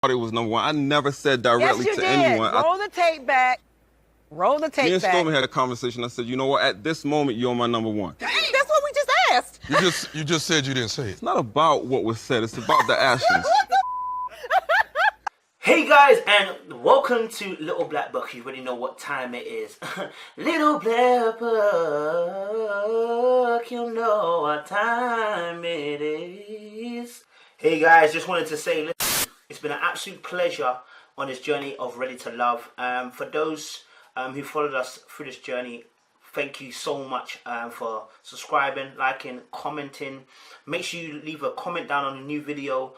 It was number one. I never said directly to anyone. Roll the tape back. Roll the tape back. Me and Stormy had a conversation. I said, you know what? At this moment, you're my number one. Dang, that's what we just asked. You just said you didn't say it. It's not about what was said. It's about the actions. Hey guys, and welcome to Little Black Book. You already know what time it is. Little Black Book, you know what time it is. Hey guys, just wanted to say, listen, it's been an absolute pleasure on this journey of Ready to Love. For those who followed us through this journey, thank you so much for subscribing, liking, commenting. Make sure you leave a comment down on the new video.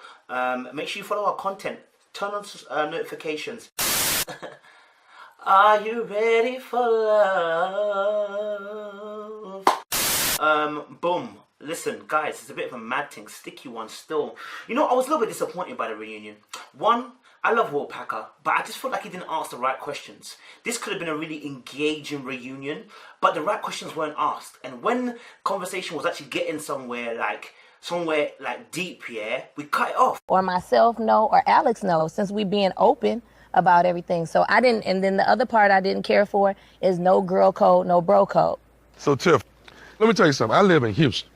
Make sure you follow our content. Turn on notifications. Are you ready for love? Boom. Listen, guys, it's a bit of a mad thing, sticky one still. You know, I was a little bit disappointed by the reunion. One, I love Will Packer, but I just felt like he didn't ask the right questions. This could have been a really engaging reunion, but the right questions weren't asked. And when conversation was actually getting somewhere deep, yeah, we cut it off. Or myself know, or Alex know, since we being open about everything. So I didn't, and then the other part I didn't care for is no girl code, no bro code. So Tiff, let me tell you something. I live in Houston.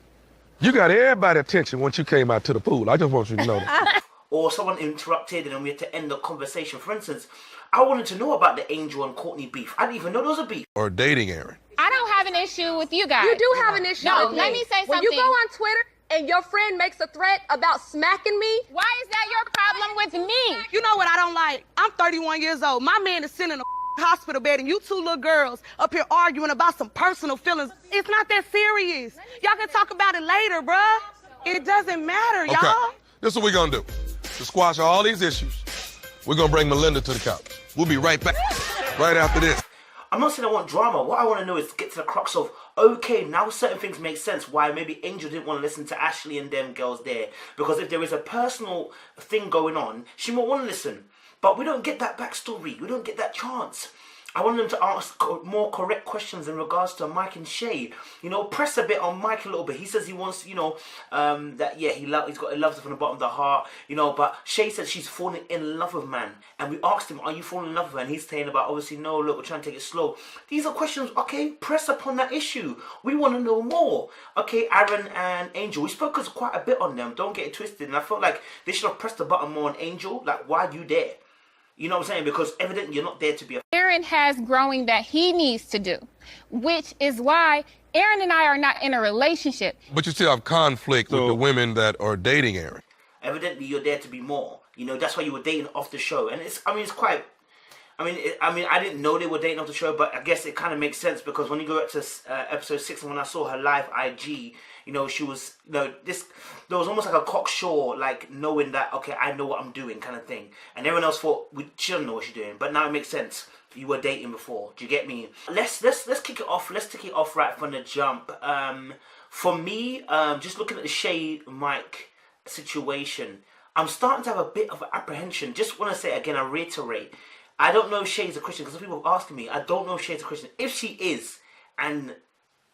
You got everybody's attention once you came out to the pool. I just want you to know that. Or someone interrupted and then we had to end the conversation. For instance, I wanted to know about the Angel and Courtney beef. I didn't even know there was a beef. Or dating Aaron. I don't have an issue with you guys. You do have an issue with me. Let me say something. When you go on Twitter and your friend makes a threat about smacking me. Why is that your problem with me? You know what I don't like? I'm 31 years old. My man is sitting in a hospital bed and you two little girls up here arguing about some personal feelings. It's not that serious. Y'all can talk about it later, bruh. It doesn't matter, y'all. Okay, this is what we're gonna do. To squash all these issues, we're gonna bring Melinda to the couch. We'll be right back, right after this. I'm not saying I want drama. What I want to know is get to the crux of, okay, now certain things make sense why maybe Angel didn't want to listen to Ashley and them girls there. Because if there is a personal thing going on, she might want to listen. But we don't get that backstory. We don't get that chance. I want them to ask more correct questions in regards to Mike and Shay. You know, press a bit on Mike a little bit. He says he wants, you know, that, yeah, he loves her from the bottom of the heart, you know, but Shay said she's falling in love with man. And we asked him, are you falling in love with her? And he's saying about, obviously, no, look, we're trying to take it slow. These are questions, okay, press upon that issue. We want to know more. Okay, Aaron and Angel, we spoke quite a bit on them. Don't get it twisted. And I felt like they should have pressed the button more on Angel. Like, why are you there? You know what I'm saying? Because evidently you're not there to be a... Aaron has growing that he needs to do, which is why Aaron and I are not in a relationship. But you still have conflict with the women that are dating Aaron. Evidently you're there to be more. You know, that's why you were dating off the show. And it's, I mean, I didn't know they were dating off the show, but I guess it kind of makes sense because when you go up to episode 6 and when I saw her live IG, you know, she was, you know, there was almost like a cocksure, like knowing that, okay, I know what I'm doing kind of thing. And everyone else thought, she doesn't know what she's doing. But now it makes sense. You were dating before. Do you get me? Let's kick it off. Let's kick it off right from the jump. For me, just looking at the Shay Mike situation, I'm starting to have a bit of apprehension. Just want to say again, I reiterate, I don't know if Shay's a Christian because people are asking me. I don't know if Shay's a Christian. If she is, and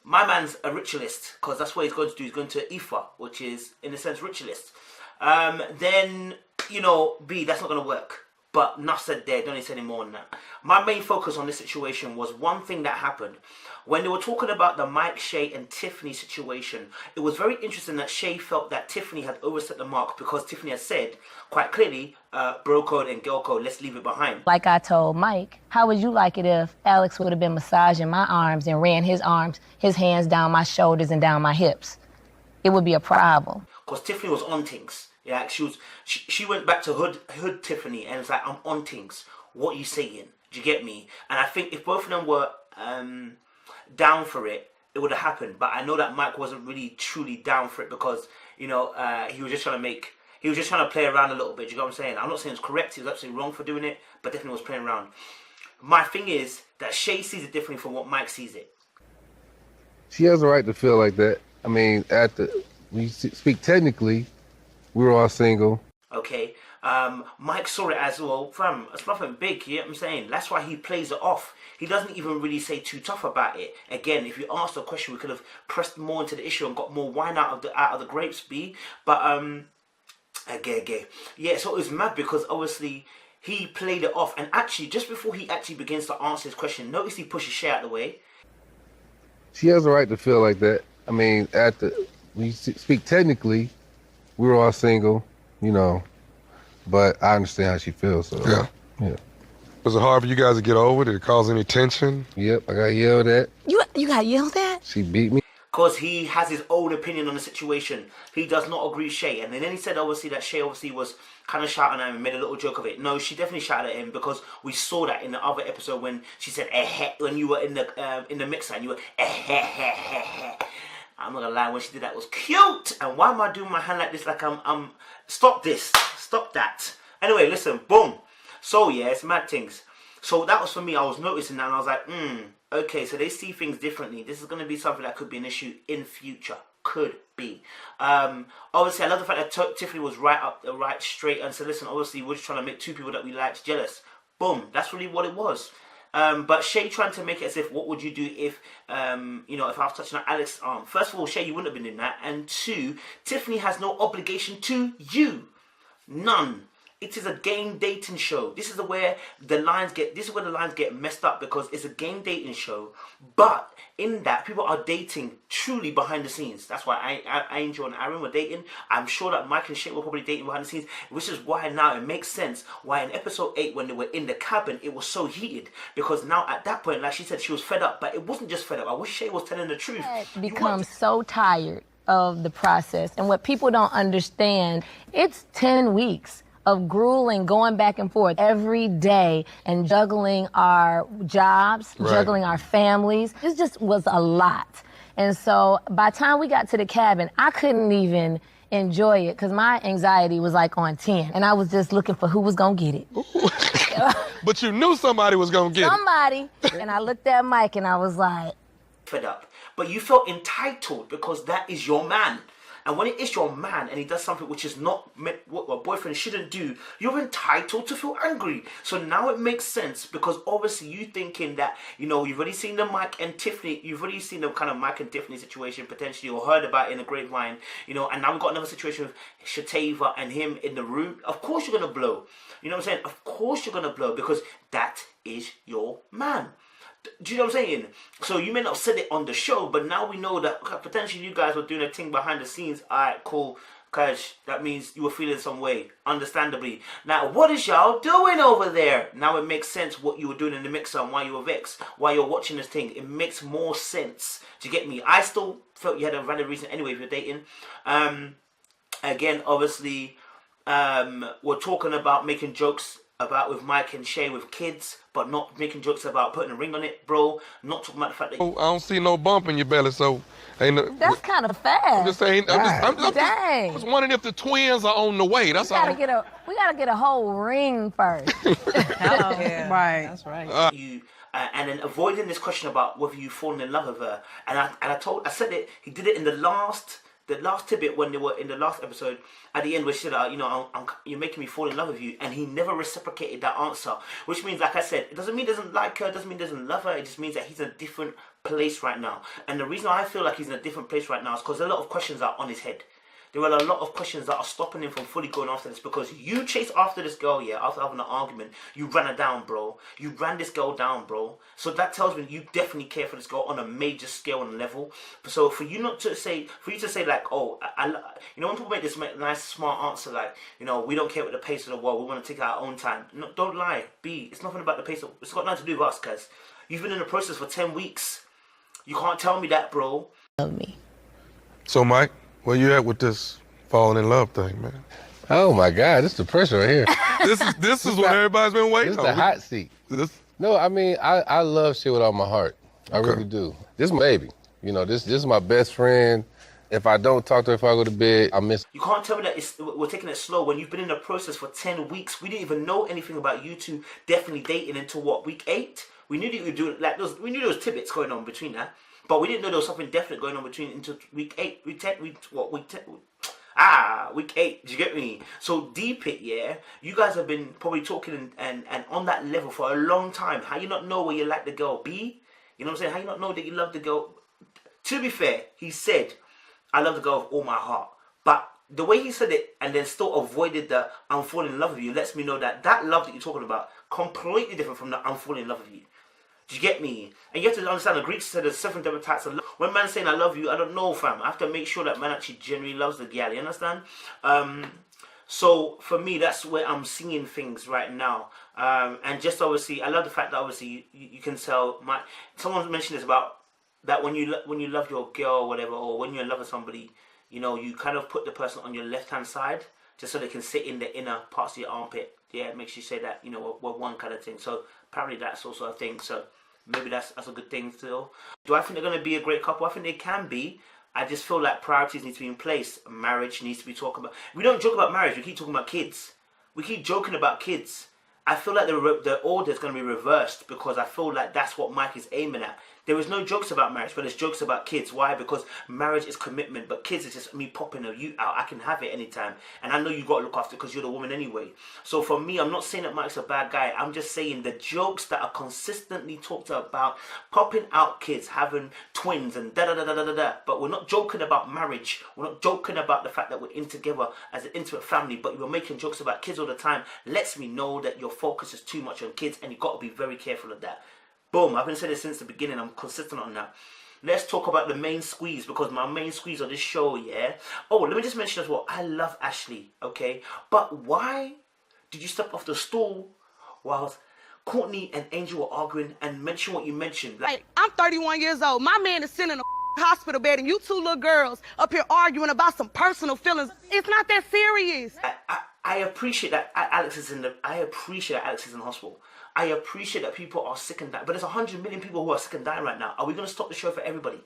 my man's a ritualist, because that's what he's going to do. He's going to Ifa, which is, in a sense, ritualist. Then, you know, B, that's not going to work. But enough said there, don't need to say any more than that. My main focus on this situation was one thing that happened. When they were talking about the Mike, Shay, and Tiffany situation, it was very interesting that Shay felt that Tiffany had overstepped the mark because Tiffany had said, quite clearly, bro code and girl code, let's leave it behind. Like I told Mike, how would you like it if Alex would have been massaging my arms and ran his hands down my shoulders and down my hips? It would be a problem. Because Tiffany was on things. Yeah, she went back to hood Tiffany and was like, I'm on things. What are you saying? Do you get me? And I think if both of them were down for it, it would have happened. But I know that Mike wasn't really truly down for it because, you know, he was just trying to play around a little bit. Do you get what I'm saying? I'm not saying it's correct. He was absolutely wrong for doing it, but definitely was playing around. My thing is that Shay sees it differently from what Mike sees it. She has a right to feel like that. I mean, when you speak technically, we were all single. Okay. Mike saw it as, well, fam, it's nothing big, you know what I'm saying? That's why he plays it off. He doesn't even really say too tough about it. Again, if you asked the question, we could have pressed more into the issue and got more wine out of the grapes, B. But Gay. Yeah, so it was mad because obviously he played it off, and actually just before he actually begins to answer his question, notice he pushes Shay out of the way. She has a right to feel like that. I mean, when you speak technically, we were all single, but I understand how she feels. So yeah. Was it hard for you guys to get over? Did it cause any tension? Yep, I got yelled at. You got yelled at? She beat me. Because he has his own opinion on the situation. He does not agree with Shay. And then he said obviously that Shay obviously was kind of shouting at him and made a little joke of it. No, she definitely shouted at him because we saw that in the other episode when she said when you were in the mixer and you were I'm not gonna lie, when she did that, it was cute. And why am I doing my hand like this? Like I'm stop this, stop that. Anyway, listen, boom. So yeah, it's mad things. So that was for me. I was noticing that and I was like, okay, so they see things differently. This is going to be something that could be an issue in future. Could be. Obviously, I love the fact that Tiffany was right straight and said, listen, obviously, we're just trying to make two people that we liked jealous. Boom. That's really what it was. But Shay trying to make it as if, what would you do if, if I was touching Alex's arm? First of all, Shay, you wouldn't have been doing that. And two, Tiffany has no obligation to you. None. It is a game dating show. This is where the lines get messed up because it's a game dating show. But in that, people are dating truly behind the scenes. That's why Angel and Aaron were dating. I'm sure that Mike and Shay were probably dating behind the scenes, which is why now it makes sense why in episode 8 when they were in the cabin, it was so heated. Because now at that point, like she said, she was fed up. But it wasn't just fed up. I wish Shay was telling the truth. Become so tired of the process. And what people don't understand, it's 10 weeks of grueling, going back and forth every day and juggling our jobs, juggling our families. It just was a lot. And so by the time we got to the cabin, I couldn't even enjoy it because my anxiety was like on 10. And I was just looking for who was going to get it. But you knew somebody was going to get somebody. And I looked at Mike and I was like, fed up. But you felt entitled because that is your man. And when it is your man and he does something which is not what a boyfriend shouldn't do, you're entitled to feel angry. So now it makes sense because obviously you thinking that, you've already seen the Mike and Tiffany, you've already seen the kind of Mike and Tiffany situation potentially or heard about it in a grapevine, and now we've got another situation with Shatava and him in the room. Of course you're going to blow. You know what I'm saying? Of course you're going to blow because that is your man. Do you know what I'm saying? So you may not have said it on the show, but now we know that potentially you guys were doing a thing behind the scenes. Alright, cool. Cause that means you were feeling some way, understandably. Now, what is y'all doing over there? Now it makes sense what you were doing in the mixer and why you were vexed, why you're watching this thing. It makes more sense. Do you get me? I still felt you had a valid reason anyway if you're dating. Again, obviously, we're talking about making jokes about with Mike and Shay with kids, but not making jokes about putting a ring on it, bro. Not talking about the fact that I don't see no bump in your belly, so that's kind of fast. I'm just saying. I'm just wondering if the twins are on the way. That's all. We gotta get a whole ring first. Right. That's right. And then avoiding this question about whether you fallen in love with her, and I said it. He did it in the last tidbit when they were in the last episode at the end where she said, you're making me fall in love with you, and he never reciprocated that answer, which means, like I said, it doesn't mean he doesn't like her, doesn't mean he doesn't love her, it just means that he's in a different place right now. And the reason I feel like he's in a different place right now is because a lot of questions are on his head. There are a lot of questions that are stopping him from fully going after this because you chased after this girl, after having an argument. You ran her down, bro. You ran this girl down, bro. So that tells me you definitely care for this girl on a major scale and level. So for you to say like, when people make this nice, smart answer like, we don't care with the pace of the world. We want to take our own time. No, don't lie. It's nothing about the pace it's got nothing to do with us, cuz. You've been in the process for 10 weeks. You can't tell me that, bro. Love me. So, Mike, where you at with this falling in love thing, man? Oh my God, this is the pressure right here. this is what everybody's been waiting on. This is the hot seat. No, I mean, I love Shay with all my heart. I really do. This is my baby. This is my best friend. If I don't talk to her, if I go to bed, I miss her. You can't tell me that we're taking it slow when you've been in the process for 10 weeks. We didn't even know anything about you two definitely dating until week 8? We knew that you were doing we knew there was tidbits going on between that. But we didn't know there was something definite going on until week 8, week 10, week 8, do you get me? So deep it, yeah. You guys have been probably talking and on that level for a long time. How you not know where you like the girl, B? You know what I'm saying? How you not know that you love the girl? To be fair, he said, I love the girl with all my heart. But the way he said it and then still avoided the I'm falling in love with you lets me know that that love that you're talking about completely different from the I'm falling in love with you. Do you get me? And you have to understand the Greeks said there's 7 different types of love. When man's saying I love you, I don't know, fam. I have to make sure that man actually genuinely loves the gal. You understand? So for me, that's where I'm seeing things right now. And just obviously, I love the fact that obviously you can tell. Someone mentioned this about that when you love your girl or whatever, or when you're in love with somebody, you know, you kind of put the person on your left hand side just so they can sit in the inner parts of your armpit. Yeah, it makes you say that, you know, we're one kind of thing. So apparently that's also a thing. So maybe that's a good thing still. Do I think they're going to be a great couple? I think they can be. I just feel like priorities need to be in place. Marriage needs to be talking about. We don't joke about marriage. We keep talking about kids. We keep joking about kids. I feel like the order is going to be reversed because I feel like that's what Mike is aiming at. There is no jokes about marriage, but there's jokes about kids. Why? Because marriage is commitment, but kids is just me popping you out. I can have it anytime. And I know you got to look after it because you're the woman anyway. So for me, I'm not saying that Mike's a bad guy. I'm just saying the jokes that are consistently talked about, popping out kids, having twins and da-da-da-da-da-da. But we're not joking about marriage. We're not joking about the fact that we're in together as an intimate family, but you're making jokes about kids all the time. Lets me know that your focus is too much on kids and you've got to be very careful of that. Boom, I've been saying this since the beginning. I'm consistent on that. Let's talk about the main squeeze, because my main squeeze on this show, yeah? Oh, let me just mention as well, I love Ashley, okay? But why did you step off the stool while Courtney and Angel were arguing and mention what you mentioned? Like, I'm 31 years old. My man is sitting in a hospital bed and you 2 little girls up here arguing about some personal feelings. It's not that serious. I appreciate that Alex is in the hospital. I appreciate that people are sick and dying, but there's 100 million people who are sick and dying right now. Are we going to stop the show for everybody?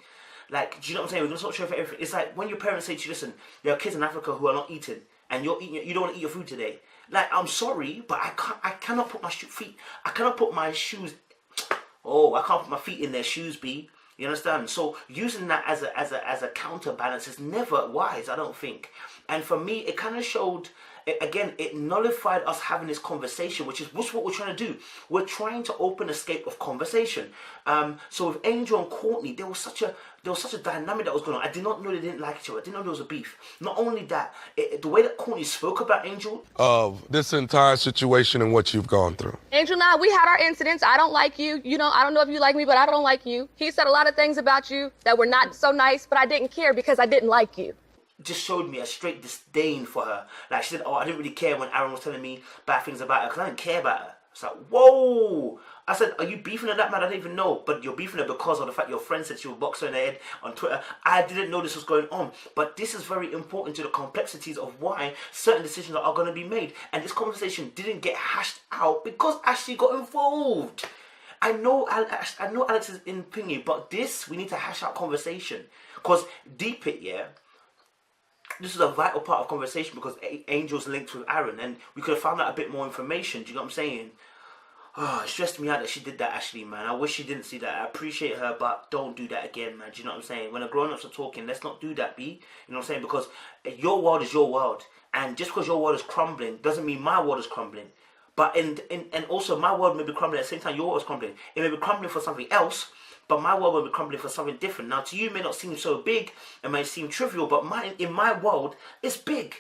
Like, do you know what I'm saying? We're going to stop the show for everything. It's like when your parents say to you, listen, there are kids in Africa who are not eating, and you're eating, you don't want to eat your food today. Like, I'm sorry, but I cannot put my feet, I cannot put my shoes, I can't put my feet in their shoes, B. You understand? So using that as a counterbalance is never wise, I don't think. And for me, it kind of showed. Again, it nullified us having this conversation, which is what we're trying to do. We're trying to open a scape of conversation. So with Angel and Courtney, there was such a dynamic that was going on. I did not know they didn't like each other. I didn't know there was a beef. Not only that, the way that Courtney spoke about Angel. Of this entire situation and what you've gone through. Angel and I, we had our incidents. I don't like you. You know, I don't know if you like me, but I don't like you. He said a lot of things about you that were not so nice, but I didn't care because I didn't like you. Just showed me a straight disdain for her. Like, she said, I didn't really care when Aaron was telling me bad things about her because I didn't care about her. It's like, whoa. I said, are you beefing at that, man? I don't even know. But you're beefing her because of the fact your friend said she would box her in the head on Twitter. I didn't know this was going on. But this is very important to the complexities of why certain decisions are going to be made. And this conversation didn't get hashed out because Ashley got involved. I know Alex is in opinion, but this, we need to hash out conversation. Because deep it, yeah, this is a vital part of conversation because Angel's linked with Aaron and we could have found out a bit more information. Do you know what I'm saying? Oh, it stressed me out that she did that, Ashley, man. I wish she didn't see that. I appreciate her, but don't do that again, man. Do you know what I'm saying? When the grown-ups are talking, let's not do that, B. You know what I'm saying? Because your world is your world. And just because your world is crumbling doesn't mean my world is crumbling. But and also my world may be crumbling at the same time your world is crumbling. It may be crumbling for something else, but my world will be crumbling for something different. Now, to you, it may not seem so big. It may seem trivial, but in my world, it's big.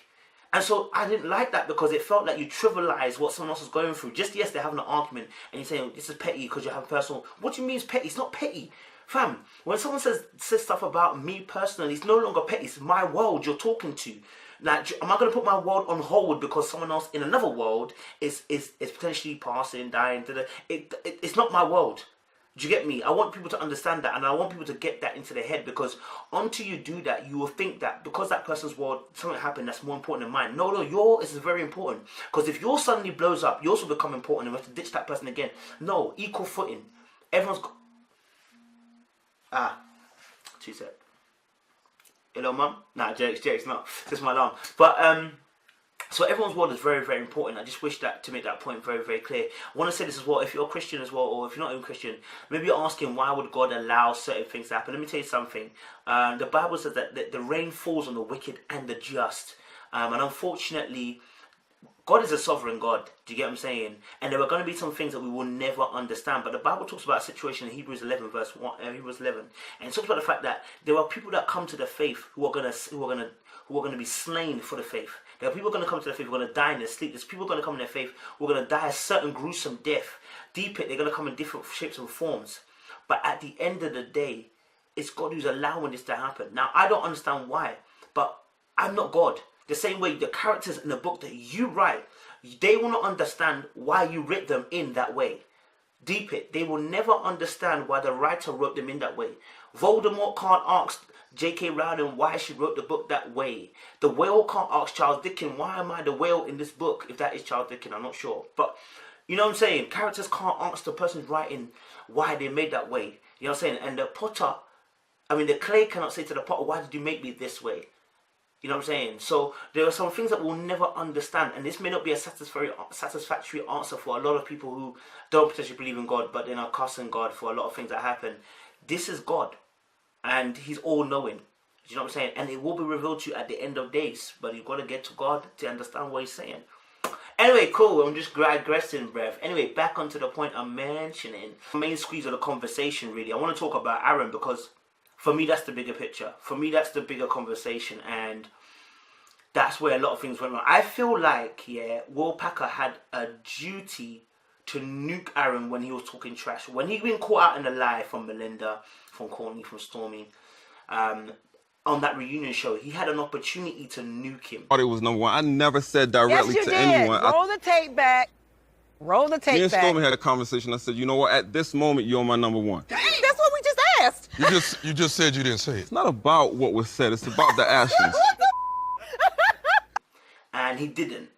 And so I didn't like that because it felt like you trivialized what someone else was going through. Just yes, they're having an argument, and you're saying, this is petty because you're having personal. What do you mean it's petty? It's not petty. Fam, when someone says stuff about me personally, it's no longer petty. It's my world you're talking to. Like, am I going to put my world on hold because someone else in another world is potentially passing, dying? It's not my world. Do you get me? I want people to understand that, and I want people to get that into their head, because until you do that, you will think that because that person's world, something happened that's more important than mine. No, yours is very important. Because if yours suddenly blows up, yours will become important and we have to ditch that person again. No, equal footing. Everyone's... 2 sec. Hello, mum? Nah, jokes, not. This is my alarm. But, so everyone's world is very, very important. I just wish that to make that point very, very clear. I want to say this as well. If you're a Christian as well, or if you're not even Christian, maybe you're asking why would God allow certain things to happen. Let me tell you something. The Bible says that the rain falls on the wicked and the just. And unfortunately, God is a sovereign God. Do you get what I'm saying? And there are going to be some things that we will never understand. But the Bible talks about a situation in Hebrews 11, verse 1, Hebrews 11, and it talks about the fact that there are people that come to the faith who are gonna who are going to be slain for the faith. There are people going to come to their faith who are going to die in their sleep. There's people going to come in their faith who are going to die a certain gruesome death. Deep it, they're going to come in different shapes and forms. But at the end of the day, it's God who's allowing this to happen. Now, I don't understand why, but I'm not God. The same way the characters in the book that you write, they will not understand why you wrote them in that way. Deep it, they will never understand why the writer wrote them in that way. Voldemort can't ask J.K. Rowling why she wrote the book that way. The whale can't ask Charles Dickens, why am I the whale in this book? If that is Charles Dickens, I'm not sure. But, you know what I'm saying? Characters can't ask the person writing why they made that way. You know what I'm saying? And the potter, the clay cannot say to the potter, why did you make me this way? You know what I'm saying? So there are some things that we'll never understand, and this may not be a satisfactory answer for a lot of people who don't potentially believe in God, but then are cussing God for a lot of things that happen. This is God, and He's all-knowing. You know what I'm saying? And it will be revealed to you at the end of days, but you've got to get to God to understand what He's saying. Anyway, cool. I'm just digressing, bruv. Anyway, back onto the point I'm mentioning. The main squeeze of the conversation, really. I want to talk about Aaron because for me, that's the bigger picture. For me, that's the bigger conversation, and that's where a lot of things went wrong. I feel like, Will Packer had a duty to nuke Aaron when he was talking trash. When he'd been caught out in the lie from Melinda, from Courtney, from Stormy, on that reunion show, he had an opportunity to nuke him. I thought it was number one. I never said directly yes, you to did. anyone. Roll the tape back. Roll the tape back. Me and Stormy had a conversation. I said, you know what? At this moment, you're my number one. Dang, that's what we just asked. You just said you didn't say it. It's not about what was said. It's about the actions. And he didn't.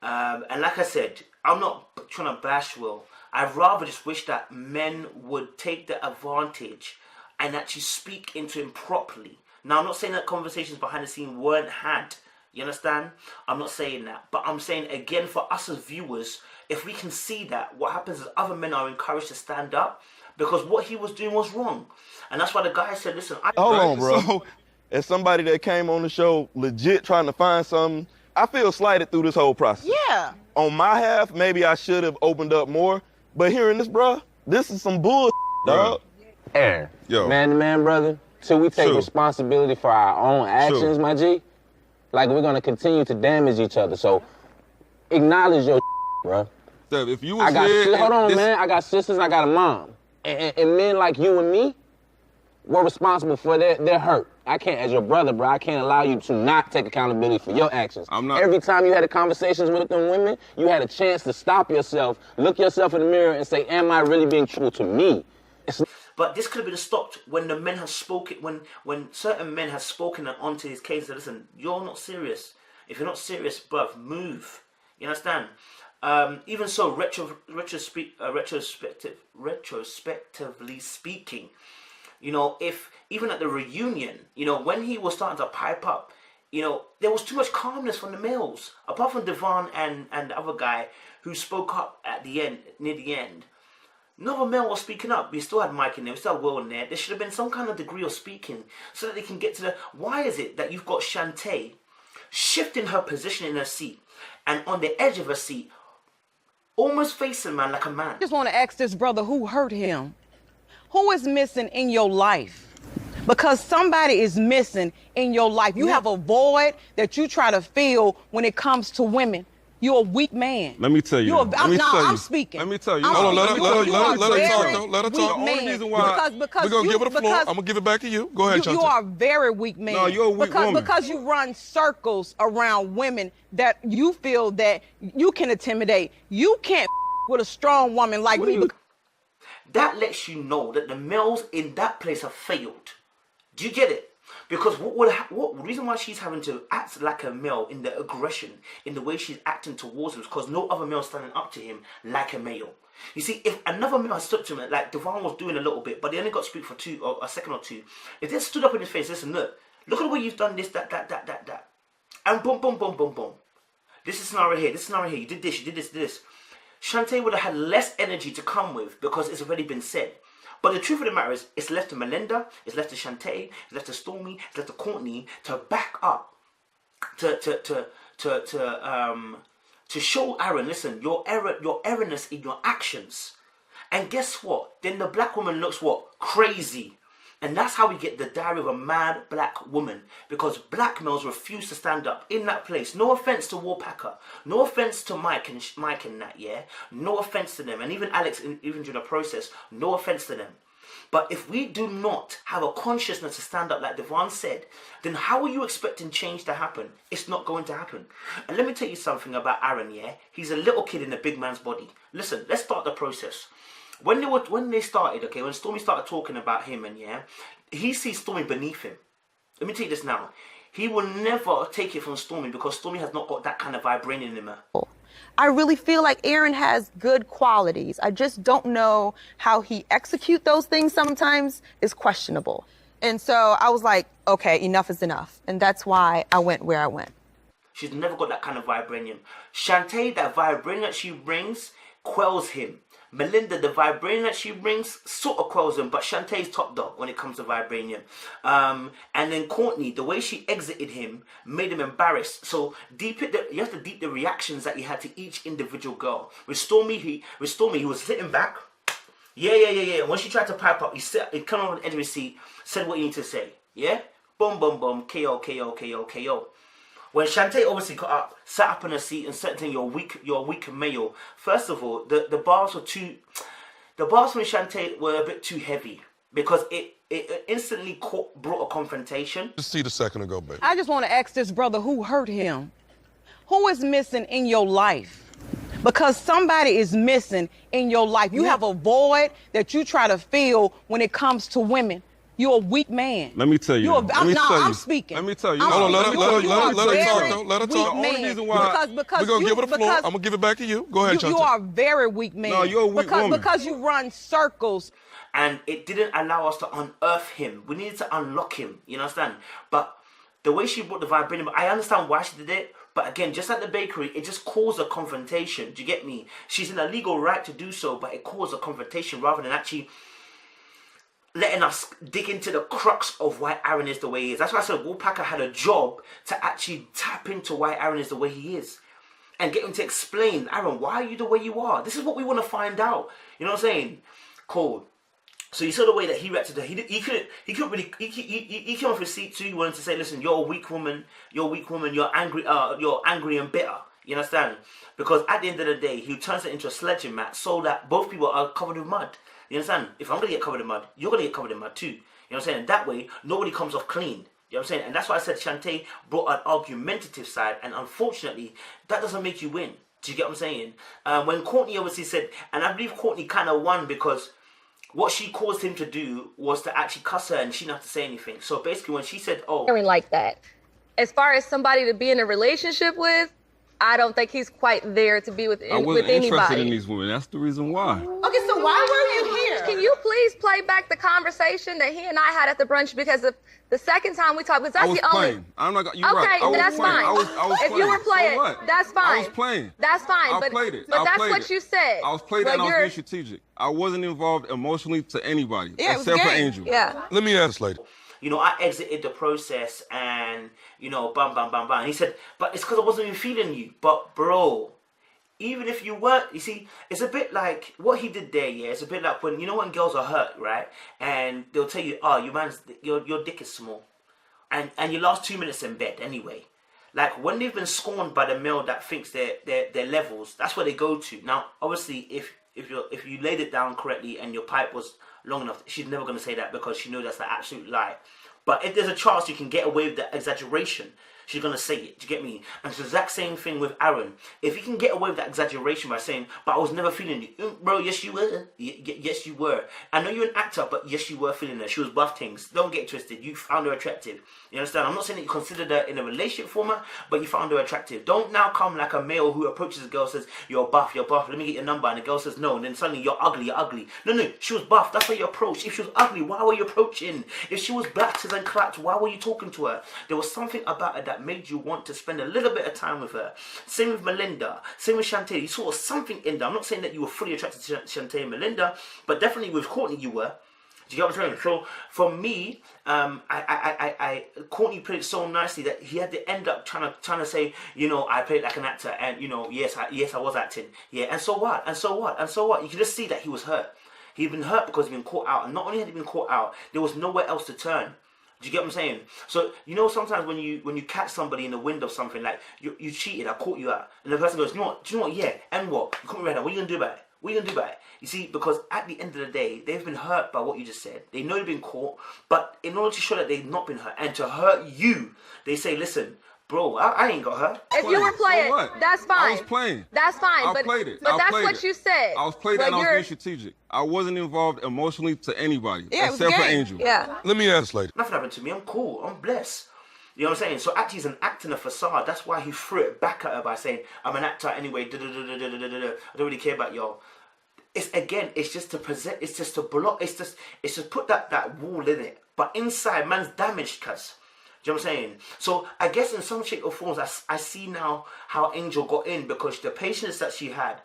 And like I said, I'm not trying to bash Will. I'd rather just wish that men would take the advantage and actually speak into him properly. Now, I'm not saying that conversations behind the scene weren't had. You understand? I'm not saying that. But I'm saying, again, for us as viewers, if we can see that, what happens is other men are encouraged to stand up because what he was doing was wrong. And that's why the guy said, listen, hold on, bro. As somebody that came on the show legit trying to find something, I feel slighted through this whole process. Yeah. On my half, maybe I should have opened up more. But hearing this, bro, this is some bull, dog. Aaron, Yo. Man to man, brother, till we take responsibility for our own actions, my G, like we're going to continue to damage each other. So acknowledge your bro. Steph, if you was here... Hold on, man. I got sisters, I got a mom. And men like you and me, we're responsible for their hurt. I can't, as your brother, bro, I can't allow you to not take accountability for your actions. I'm not. Every time you had conversations with them women, you had a chance to stop yourself, look yourself in the mirror and say, am I really being true to me? But this could have been stopped when the men have spoken, when certain men have spoken onto his case and said, listen, you're not serious. If you're not serious, bruv, move. You understand? Even so, retrospectively speaking, you know, if even at the reunion, you know, when he was starting to pipe up, you know, there was too much calmness from the males. Apart from Devon and the other guy who spoke up at the end, near the end, no other male was speaking up. We still had Mike in there, we still had Will in there. There should have been some kind of degree of speaking so that they can get to the... Why is it that you've got Shantae shifting her position in her seat and on the edge of her seat, almost facing man like a man? I just want to ask this brother who hurt him. Who is missing in your life? Because somebody is missing in your life. You have a void that you try to fill when it comes to women. You're a weak man. Let me tell you. I'm speaking. Let me tell you. Hold on, let her talk, though. Let her talk. The only reason why... We're going to give her the floor. I'm going to give it back to you. Go ahead, Chantel. You are a very weak man. No, you're a weak woman. Because you run circles around women that you feel that you can intimidate. You can't with a strong woman like me. That lets you know that the males in that place have failed. Do you get it? Because what reason why she's having to act like a male in the aggression, in the way she's acting towards him, is because no other male is standing up to him like a male. You see, if another male had stood to him, like Devon was doing a little bit, but they only got to speak for a second or two, if they stood up in his face, listen, look at the way you've done this, that, and boom, boom, boom, boom, boom. This is scenario here, you did this, you did this. Shantae would have had less energy to come with because it's already been said. But the truth of the matter is, it's left to Melinda, it's left to Shantae, it's left to Stormy, it's left to Courtney to back up, to show Aaron, listen, your errorness in your actions. And guess what? Then the black woman looks what? Crazy. And that's how we get the diary of a mad black woman, because black males refuse to stand up in that place. No offense to Warpacker, no offense to Mike and that, yeah, no offense to them, and even Alex, even during the process, no offense to them. But if we do not have a consciousness to stand up, like Devon said, then how are you expecting change to happen? It's not going to happen. And let me tell you something about Aaron, yeah? He's a little kid in a big man's body. Listen, let's start the process. When they started, okay, when Stormy started talking about him, and yeah, he sees Stormy beneath him. Let me tell you this now. He will never take it from Stormy because Stormy has not got that kind of vibranium in her. I really feel like Aaron has good qualities. I just don't know how he execute those things sometimes is questionable. And so I was like, okay, enough is enough. And that's why I went where I went. She's never got that kind of vibranium. Shantae, that vibranium that she brings quells him. Melinda, the vibranium that she brings sort of quells him, but Shantae's top dog when it comes to vibranium. And then Courtney, the way she exited him made him embarrassed. So you have to deep the reactions that he had to each individual girl. With Stormy, he was sitting back. Yeah. When she tried to pipe up, he came on the edge of his seat, said what he needed to say. Yeah? Boom, boom, boom, KO. When Shantae obviously got up, sat up in her seat and said, "You're a weak male." First of all, the bars from Shantae were a bit too heavy because it instantly brought a confrontation. Just see the second ago, baby. I just want to ask this brother who hurt him. Who is missing in your life? Because somebody is missing in your life. You have a void that you try to fill when it comes to women. You're a weak man. Let me tell you. I'm speaking. Let me tell you. Hold on, let her talk, though. Let her talk. Only reason why we're going to give her the floor. I'm going to give it back to you. Go ahead, Chantel. You are a very weak man. No, you're a weak woman. Because you run circles. And it didn't allow us to unearth him. We needed to unlock him. You understand? But the way she brought the vibranium, I understand why she did it. But again, just like the bakery, it just caused a confrontation. Do you get me? She's in a legal right to do so, but it caused a confrontation rather than actually letting us dig into the crux of why Aaron is the way he is. That's why I said Warpacker had a job to actually tap into why Aaron is the way he is. And get him to explain, Aaron, why are you the way you are? This is what we want to find out. You know what I'm saying? Cool. So you saw the way that he reacted to her. He came off his seat too. He wanted to say, listen, you're a weak woman, you're angry and bitter. You understand? Because at the end of the day, he turns it into a sledging mat so that both people are covered with mud. You understand? If I'm going to get covered in mud, you're going to get covered in mud too. You know what I'm saying? And that way, nobody comes off clean. You know what I'm saying? And that's why I said Shantae brought an argumentative side, and unfortunately, that doesn't make you win. Do you get what I'm saying? When Courtney obviously said, and I believe Courtney kind of won because what she caused him to do was to actually cuss her and she didn't have to say anything. So basically when she said, oh. Like that. As far as somebody to be in a relationship with, I don't think he's quite there to be with anybody. I wasn't interested in these women. That's the reason why. Okay, so why were you here? Can you please play back the conversation that he and I had at the brunch? Because the second time we talked, because that's the only. I'm not. You're okay, right. I was that's playing. fine. I was if playing. you were playing, so that's fine. I was playing. That's fine. I played it. But that's what you said. I was playing and I was being strategic. I wasn't involved emotionally to anybody except for Angel. Yeah. Let me ask this lady. You know, I exited the process and, you know, bam. And he said, but it's because I wasn't even feeling you. But, bro, even if you weren't, you see, it's a bit like what he did there, yeah? It's a bit like when, you know, when girls are hurt, right? And they'll tell you, oh, your dick is small. And you last 2 minutes in bed anyway. Like, when they've been scorned by the male that thinks they're levels, that's where they go to. Now, obviously, if you laid it down correctly and your pipe was long enough, she's never going to say that because she knows that's the absolute lie. But if there's a chance you can get away with that exaggeration, she's going to say it. Do you get me? And it's the exact same thing with Aaron. If you can get away with that exaggeration by saying, but I was never feeling you. Bro, yes you were. Yes you were. I know you're an actor, but yes you were feeling her. She was buff things. Don't get twisted. You found her attractive. You understand? I'm not saying that you considered her in a relationship format, but you found her attractive. Don't now come like a male who approaches a girl and says, you're buff, let me get your number. And the girl says no. And then suddenly, you're ugly. No, she was buff. That's why you approached. If she was ugly, why were you approaching? If she was black and clapped, why were you talking to her? There was something about her that made you want to spend a little bit of time with her. Same with Melinda. Same with Shantae. You saw something in there. I'm not saying that you were fully attracted to Shantae and Melinda, but definitely with Courtney you were. Do you get what I'm saying? So for me, Courtney played it so nicely that he had to end up trying to say, you know, I played like an actor, and you know, yes, I was acting, yeah, and so what? You can just see that he was hurt. He'd been hurt because he'd been caught out. And not only had he been caught out, there was nowhere else to turn. Do you get what I'm saying? So, you know, sometimes when you catch somebody in the wind of something, like, you cheated, I caught you out. And the person goes, do you know what, yeah, and what? You caught me right now, what are you going to do about it? What are you going to do about it? You see, because at the end of the day, they've been hurt by what you just said. They know they've been caught, but in order to show that they've not been hurt, and to hurt you, they say, listen, bro, I ain't got hurt. If you were playing, so that's fine. I was playing. That's fine. I but played it. But I that's played what it. you said. I was playing but and I was being strategic. I wasn't involved emotionally to anybody, except for Angel. Yeah. Let me ask, lady. Nothing happened to me. I'm cool. I'm blessed. You know what I'm saying? So actually, he's an act in a facade. That's why he threw it back at her by saying, "I'm an actor anyway. I don't really care about y'all." It's just to present. It's just to block. It's to put that wall in it. But inside, man's damaged, cuz. Do you know what I'm saying? So I guess in some shape or forms, I see now how Angel got in, because the patience that she had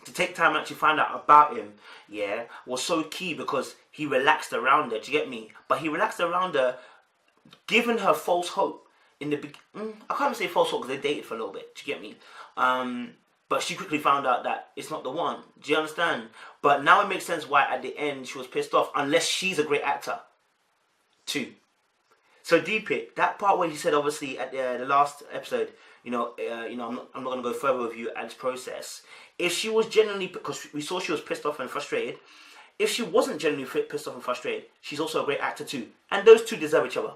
to take time and actually find out about him, yeah, was so key, because he relaxed around her. Do you get me? But he relaxed around her, giving her false hope in the beginning. I can't even say false hope because they dated for a little bit. Do you get me? But she quickly found out that it's not the one. Do you understand? But now it makes sense why at the end she was pissed off, unless she's a great actor too. So deep it, that part where he said, obviously at the last episode, I'm not going to go further with you at this process. If she was genuinely, because we saw she was pissed off and frustrated, if she wasn't genuinely pissed off and frustrated, she's also a great actor too. And those two deserve each other.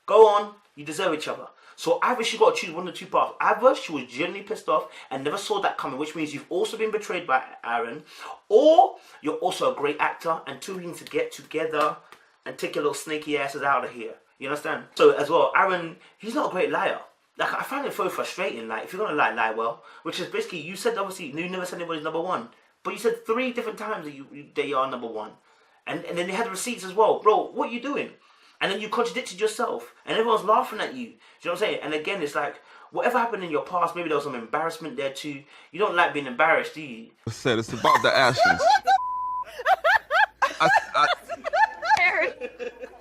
Go on, you deserve each other. So either she got to choose one of the two paths. Either she was genuinely pissed off and never saw that coming, which means you've also been betrayed by Aaron, or you're also a great actor and two need to get together and take your little snaky asses out of here. You understand? So as well, Aaron, he's not a great liar. Like, I find it so frustrating. Like, if you're gonna lie well. Which is basically, you said obviously you never said anybody's number one, but you said 3 different times that you are number one, and then they had receipts as well, bro. What are you doing? And then you contradicted yourself, and everyone's laughing at you. Do you know what I'm saying? And again, it's like, whatever happened in your past, maybe there was some embarrassment there too. You don't like being embarrassed, do you? I said it's about the actions.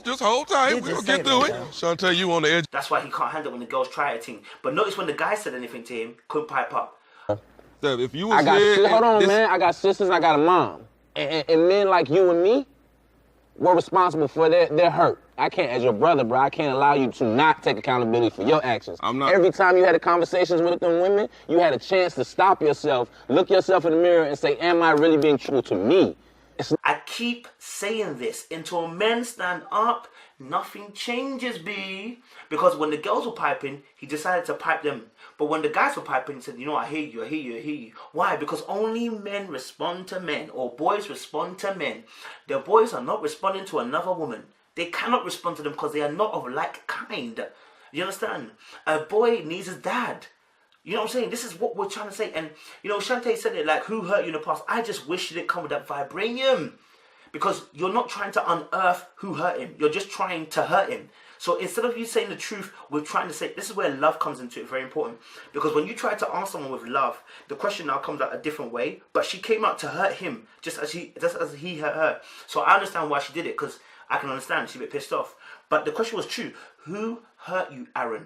Just hold tight. We'll get through it. Shantae, you on the edge. That's why he can't handle it when the girls try a thing. But notice when the guy said anything to him, couldn't pipe up. Deb, if you was here, hold on, man. I got sisters. I got a mom, and men like you and me, we're responsible for their hurt. I can't, as your brother, bro, I can't allow you to not take accountability for your actions. I'm not. Every time you had conversations with them women, you had a chance to stop yourself, look yourself in the mirror, and say, "Am I really being true to me?" I keep saying this. Until men stand up, nothing changes, B. Because when the girls were piping, he decided to pipe them. But when the guys were piping, he said, you know, I hear you, I hear you, I hear you. Why? Because only men respond to men, or boys respond to men. The boys are not responding to another woman. They cannot respond to them because they are not of like kind. You understand? A boy needs his dad. You know what I'm saying? This is what we're trying to say. And, you know, Shantae said it like, who hurt you in the past? I just wish you didn't come with that vibranium. Because you're not trying to unearth who hurt him. You're just trying to hurt him. So instead of you saying the truth, we're trying to say, this is where love comes into it, very important. Because when you try to answer someone with love, the question now comes out a different way. But she came out to hurt him, just as he hurt her. So I understand why she did it, because I can understand she's a bit pissed off. But the question was true. Who hurt you, Aaron?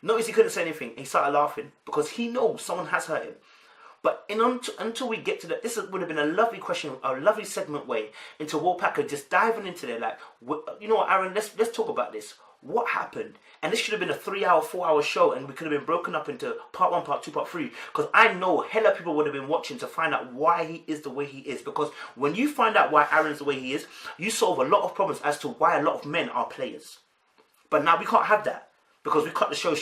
Notice he couldn't say anything. He started laughing because he knows someone has hurt him. But until we get to that, this would have been a lovely question, a lovely segment way into Wolfpacker just diving into there. Like, you know what, Aaron? Let's talk about this. What happened? And this should have been a 3-hour, 4-hour show, and we could have been broken up into part 1, part 2, part 3. Because I know hella people would have been watching to find out why he is the way he is. Because when you find out why Aaron's the way he is, you solve a lot of problems as to why a lot of men are players. But now we can't have that. Because we cut the show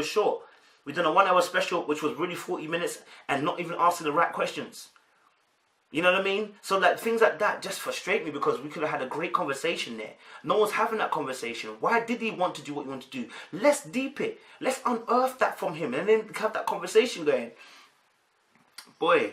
short. We done a 1-hour special, which was really 40 minutes, and not even asking the right questions. You know what I mean? So like things like that just frustrate me, because we could have had a great conversation there. No one's having that conversation. Why did he want to do what he wanted to do? Let's deep it. Let's unearth that from him, and then have that conversation going. Boy,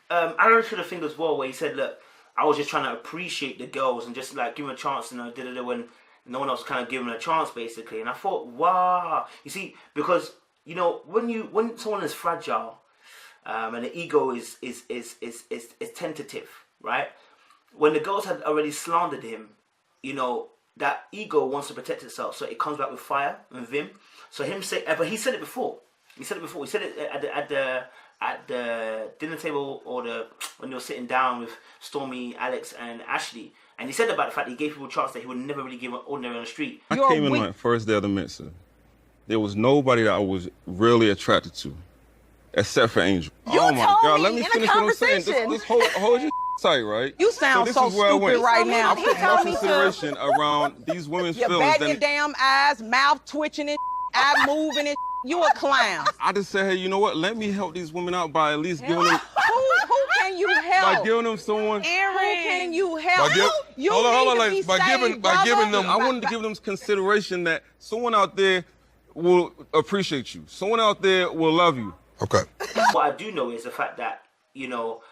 Aaron should have think as well, where he said, "Look, I was just trying to appreciate the girls and just like give them a chance, you know, when no one else kind of giving them a chance, basically." And I thought, wow, you see, because you know, when someone is fragile, and the ego is tentative, right? When the girls had already slandered him, you know, that ego wants to protect itself, so it comes back with fire and vim. So him say, but he said it before. He said it at the dinner table, or when they were sitting down with Stormy, Alex, and Ashley. And he said about the fact that he gave people a chance that he would never really give an ordinary on the street. I came in my first day of the Mensa. There was nobody that I was really attracted to, except for Angel. You oh my told God, me let me in a finish what I'm saying. conversation. This hold your tight, right? You sound this so is where I stupid went. right now. I put no consideration around these women's You're feelings. batting your damn eyes, mouth twitching and eye moving and you a clown. I just said, hey, you know what? Let me help these women out by at least giving them... Who can you help? By giving them someone... Aaron. Who can you help? Hold on, ladies. By giving them... I wanted to give them consideration that someone out there will appreciate you. Someone out there will love you. Okay. What I do know is the fact that, you know,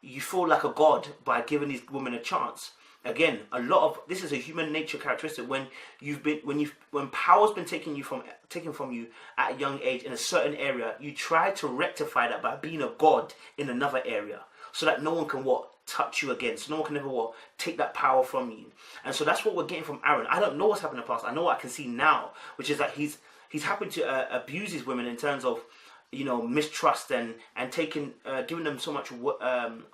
you feel like a god by giving these women a chance. Again, this is a human nature characteristic. When power's been taken from you at a young age in a certain area, you try to rectify that by being a god in another area, so that no one can touch you again. So no one can ever take that power from you. And so that's what we're getting from Aaron. I don't know what's happened in the past. I know what I can see now, which is that he's happened to abuse these women in terms of, you know, mistrust and giving them so much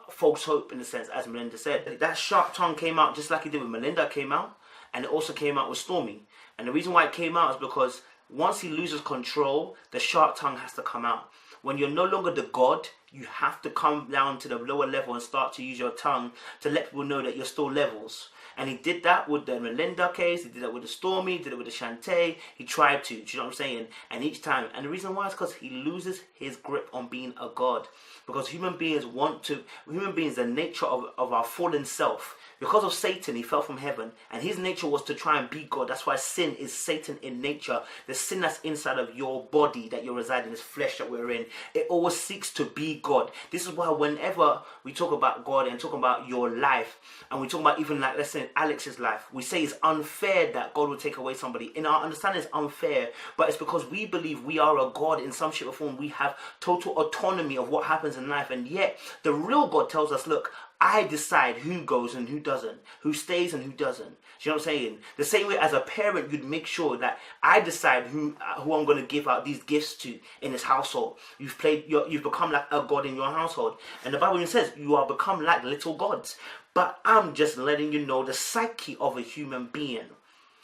false hope, in a sense, as Melinda said. That sharp tongue came out just like it did with Melinda came out, and it also came out with Stormy. And the reason why it came out is because once he loses control, the sharp tongue has to come out. When you're no longer the god, you have to come down to the lower level and start to use your tongue to let people know that you're still levels. And he did that with the Melinda case, he did that with the Stormy, he did it with the Shantae, he tried to, do you know what I'm saying? And each time, and the reason why is because he loses his grip on being a god. Because human beings, the nature of our fallen self, because of Satan, he fell from heaven, and his nature was to try and be God. That's why sin is Satan in nature. The sin that's inside of your body that you're residing, this flesh that we're in, it always seeks to be God. This is why whenever we talk about God and talk about your life, and we talk about even like, let's say Alex's life, we say it's unfair that God will take away somebody. In our understanding, it's unfair, but it's because we believe we are a God in some shape or form. We have total autonomy of what happens in life, and yet the real God tells us, look, I decide who goes and who doesn't, who stays and who doesn't. Do you know what I'm saying? The same way as a parent, you'd make sure that I decide who I'm going to give out these gifts to in this household. You've become like a god in your household. And the Bible even says you are become like little gods. But I'm just letting you know the psyche of a human being.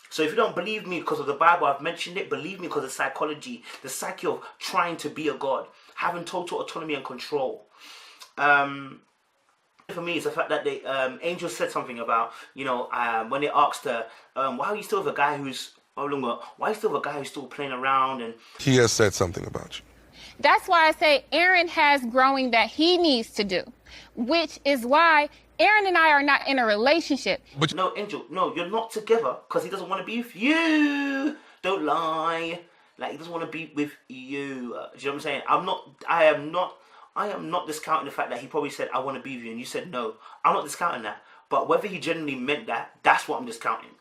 So if you don't believe me because of the Bible, I've mentioned it, believe me because of psychology, the psyche of trying to be a god, having total autonomy and control. For me, it's the fact that Angel said something about, you know, when they asked her, why are you still with a guy who's still playing around? And he has said something about you. That's why I say Aaron has growing that he needs to do, which is why Aaron and I are not in a relationship. But no, Angel, no, you're not together because he doesn't want to be with you. Don't lie. Like, he doesn't want to be with you. Do you know what I'm saying? I am not discounting the fact that he probably said, I want to be with you, and you said no. I'm not discounting that. But whether he genuinely meant that, that's what I'm discounting.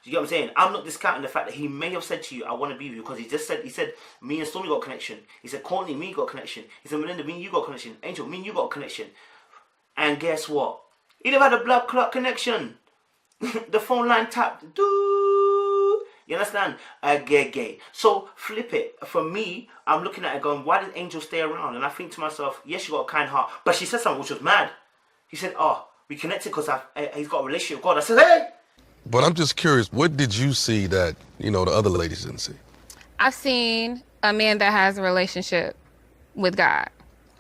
You get what I'm saying? I'm not discounting the fact that he may have said to you, I want to be with you, because he said, me and Stormy got a connection. He said, Courtney, me got a connection. He said, Melinda, me and you got a connection. Angel, me and you got a connection. And guess what? He'd have had a blood clot connection. The phone line tapped. Doo. You understand? Gay. So flip it. For me, I'm looking at it going, why did Angel stay around? And I think to myself, yes, she got a kind heart. But she said something which was mad. He said, oh, we connected because he's got a relationship with God. I said, hey! But I'm just curious, what did you see that, you know, the other ladies didn't see? I've seen a man that has a relationship with God.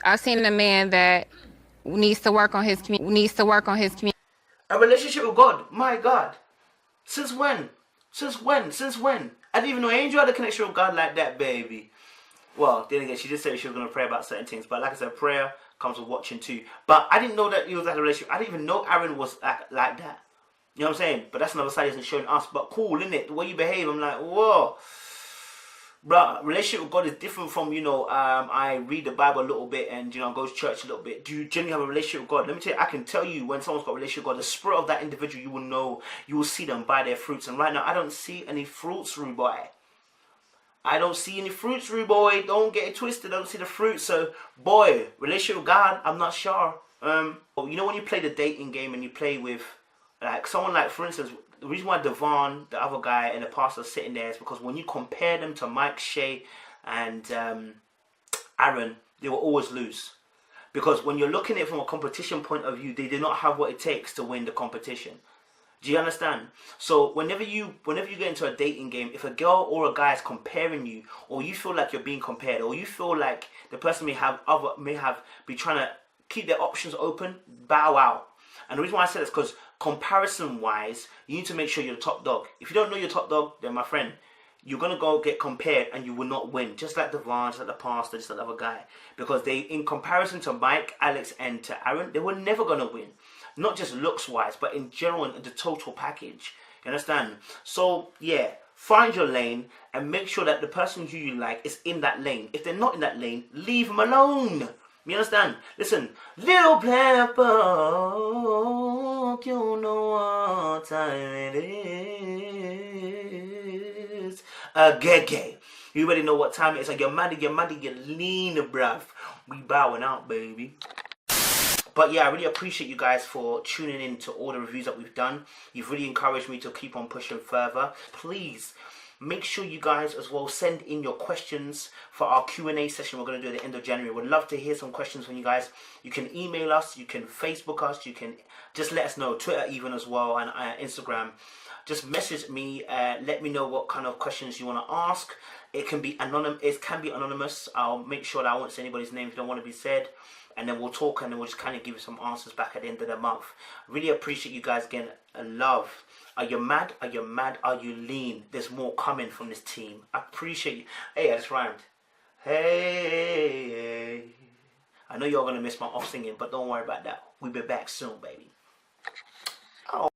I've seen a man that needs to work on his community. A relationship with God? My God. Since when? Since when? I didn't even know Angel had a connection with God like that, baby. Well, then again, she did say she was going to pray about certain things. But like I said, prayer comes with watching too. But I didn't know that he was at a relationship. I didn't even know Aaron was like that. You know what I'm saying? But that's another side he hasn't shown us. But cool, innit? The way you behave, I'm like, whoa. Bruh, relationship with God is different from, you know, I read the Bible a little bit and, you know, go to church a little bit. Do you genuinely have a relationship with God? Let me tell you, I can tell you when someone's got a relationship with God, the spirit of that individual, you will know, you will see them by their fruits. And right now, I don't see any fruits, rude boy. I don't see any fruits, rude boy. Don't get it twisted. I don't see the fruits. So, boy, relationship with God, I'm not sure. You know when you play the dating game and you play with, like, someone like, for instance, the reason why Devon, the other guy, and the pastor are sitting there is because when you compare them to Mike, Shay, and Aaron, they will always lose. Because when you're looking at it from a competition point of view, they do not have what it takes to win the competition. Do you understand? So whenever you get into a dating game, if a girl or a guy is comparing you, or you feel like you're being compared, or you feel like the person be trying to keep their options open, bow out. And the reason why I said this is because comparison wise, you need to make sure you're the top dog. If you don't know you're top dog, then my friend, you're gonna go get compared and you will not win. Just like Devon, just like the pastor, just like the other guy. Because they, in comparison to Mike, Alex, and to Aaron, they were never gonna win. Not just looks wise, but in general, in the total package. You understand? So yeah, find your lane and make sure that the person who you like is in that lane. If they're not in that lane, leave them alone. You understand? Listen, little black book, you know what time it is. Gay. You already know what time it is. Like you're mad, you're lean, bruv. We bowing out, baby. But yeah, I really appreciate you guys for tuning in to all the reviews that we've done. You've really encouraged me to keep on pushing further. Please make sure you guys as well send in your questions for our Q&A session we're going to do at the end of January. We'd love to hear some questions from you guys. You can email us, you can Facebook us, you can just let us know, Twitter even as well, and Instagram. Just message me, let me know what kind of questions you want to ask. It can be anonymous. I'll make sure that I won't say anybody's name if you don't want to be said. And then we'll talk and then we'll just kind of give you some answers back at the end of the month. Really appreciate you guys again. Love. Are you mad? Are you mad? Are you lean? There's more coming from this team. I appreciate you. Hey, I just rhymed. Hey. I know you're going to miss my off singing, but don't worry about that. We'll be back soon, baby.